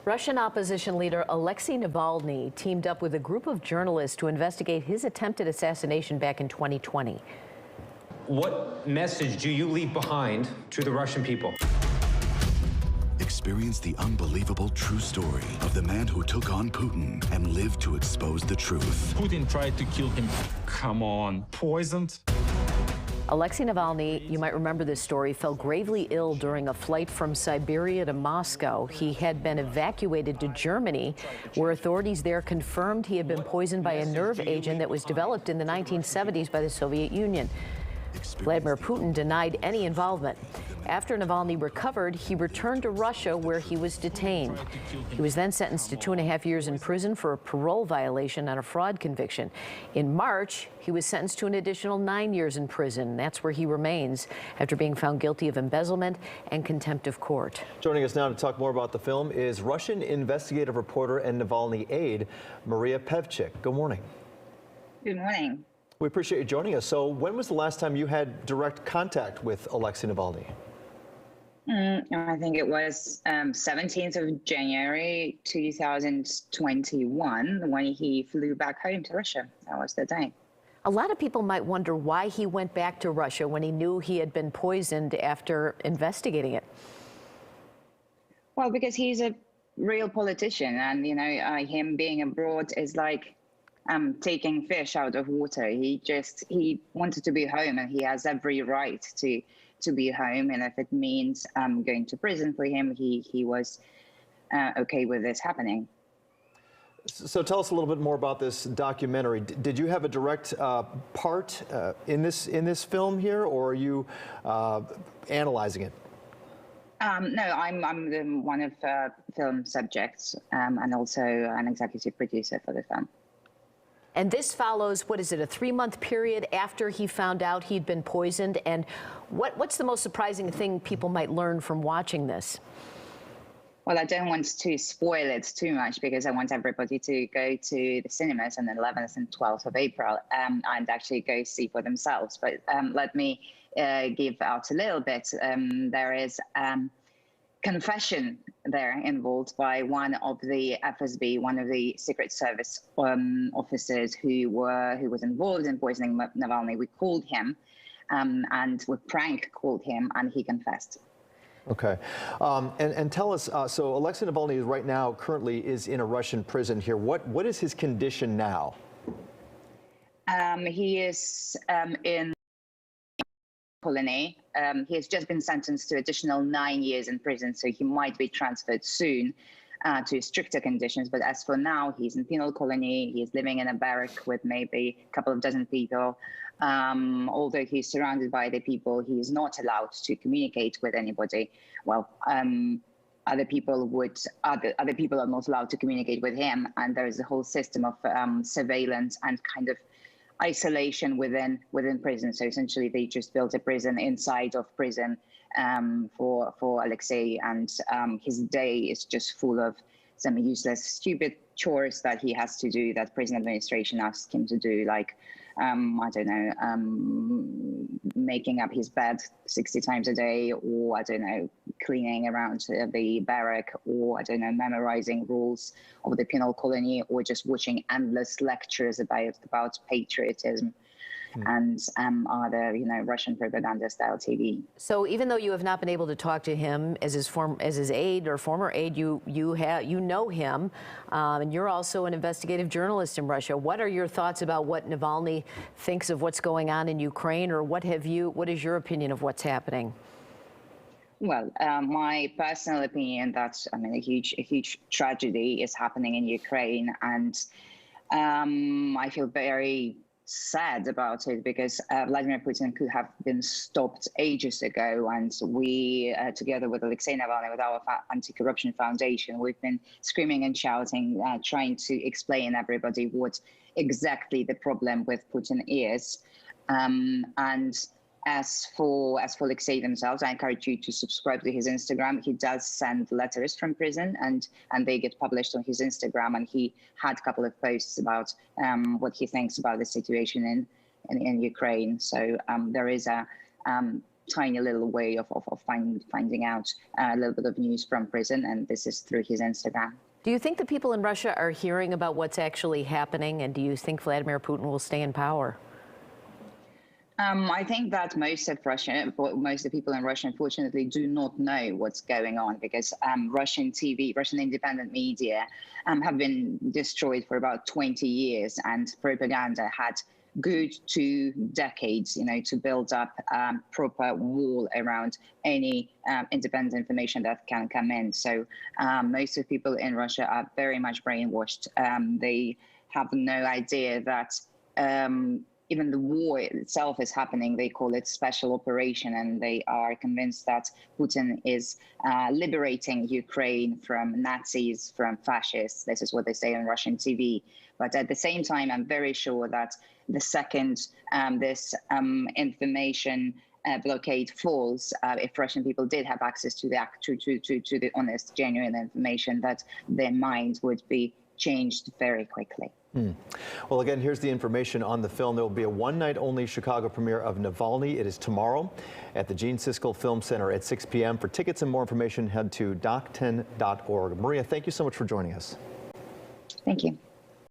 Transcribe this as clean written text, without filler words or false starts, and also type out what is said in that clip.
Russian opposition leader Alexei Navalny teamed up with a group of journalists to investigate his attempted assassination back in 2020. What message do you leave behind to the Russian people? Experience the unbelievable true story of the man who took on Putin and lived to expose the truth. Putin tried to kill him. Come on, poisoned? Alexei Navalny, you might remember this story, fell gravely ill during a flight from Siberia to Moscow. He had been evacuated to Germany, where authorities there confirmed he had been poisoned by a nerve agent that was developed in the 1970s by the Soviet Union. Vladimir Putin denied any involvement. After Navalny recovered, he returned to Russia, where he was detained. He was then sentenced to 2.5 years in prison for a parole violation on a fraud conviction. In March, he was sentenced to an additional 9 years in prison. That's where he remains after being found guilty of embezzlement and contempt of court. Joining us now to talk more about the film is Russian investigative reporter and Navalny aide, Maria Pevchikh. Good morning. Good morning. We appreciate you joining us. So when was the last time you had direct contact with Alexei Navalny? I think it was 17th of January 2021 when he flew back home to Russia. That was the day. A lot of people might wonder why he went back to Russia when he knew he had been poisoned after investigating it. Well, because he's a real politician, and him being abroad is like taking fish out of water. He wanted to be home, and he has every right to be home. And if it means going to prison for him, he was okay with this happening. So tell us a little bit more about this documentary. Did you have a direct part in this film here, or are you analyzing it? No, I'm one of the film subjects and also an executive producer for the film. And this follows, what is it, a 3-month period after he found out he'd been poisoned? And what's the most surprising thing people might learn from watching this? Well, I don't want to spoil it too much because I want everybody to go to the cinemas on the 11th and 12th of April and actually go see for themselves. But let me give out a little bit. There is confession there involved by one of the FSB, one of the Secret Service officers who was involved in poisoning Navalny. We called him and we prank called him, and he confessed. Okay. And tell us, so Alexei Navalny right now currently is in a Russian prison here. What is his condition now? He is in colony. He has just been sentenced to additional 9 years in prison, so he might be transferred soon to stricter conditions. But as for now, he's in penal colony. He's living in a barrack with maybe a couple of dozen people. Although he's surrounded by the people, he is not allowed to communicate with anybody. Well, other people are not allowed to communicate with him, and there is a whole system of surveillance and kind of isolation within prison. So essentially, they just built a prison inside of prison for Alexei, and his day is just full of some useless, stupid chores that he has to do, that prison administration asks him to do, like I don't know, making up his bed 60 times a day, or I don't know, cleaning around the barrack, or I don't know, memorizing rules of the penal colony, or just watching endless lectures about patriotism and other, Russian propaganda-style TV. So even though you have not been able to talk to him as his aide or former aide, you know him, and you're also an investigative journalist in Russia. What are your thoughts about what Navalny thinks of what's going on in Ukraine, or what is your opinion of what's happening? Well, my personal opinion that a huge tragedy is happening in Ukraine, and I feel very sad about it because Vladimir Putin could have been stopped ages ago, and we, together with Alexei Navalny, with our anti-corruption foundation, we've been screaming and shouting, trying to explain everybody what exactly the problem with Putin is. And as for Alexei themselves, I encourage you to subscribe to his Instagram. He does send letters from prison, and they get published on his Instagram. And he had a couple of posts about what he thinks about the situation in Ukraine. So there is a tiny little way of finding out a little bit of news from prison, and this is through his Instagram. Do you think the people in Russia are hearing about what's actually happening, and do you think Vladimir Putin will stay in power? I think that most of the people in Russia, unfortunately, do not know what's going on, because Russian TV, Russian independent media have been destroyed for about 20 years, and propaganda had good 2 decades, to build up proper wall around any independent information that can come in. So most of the people in Russia are very much brainwashed. They have no idea that even the war itself is happening. They call it special operation, and they are convinced that Putin is liberating Ukraine from Nazis, from fascists. This is what they say on Russian TV. But at the same time, I'm very sure that the second this information blockade falls, if Russian people did have access to the honest, genuine information, that their minds would be changed very quickly. Well, again, here's the information on the film. There will be a one-night-only Chicago premiere of Navalny. It is tomorrow at the Gene Siskel Film Center at 6 p.m. For tickets and more information, head to doc10.org. Maria, thank you so much for joining us. Thank you.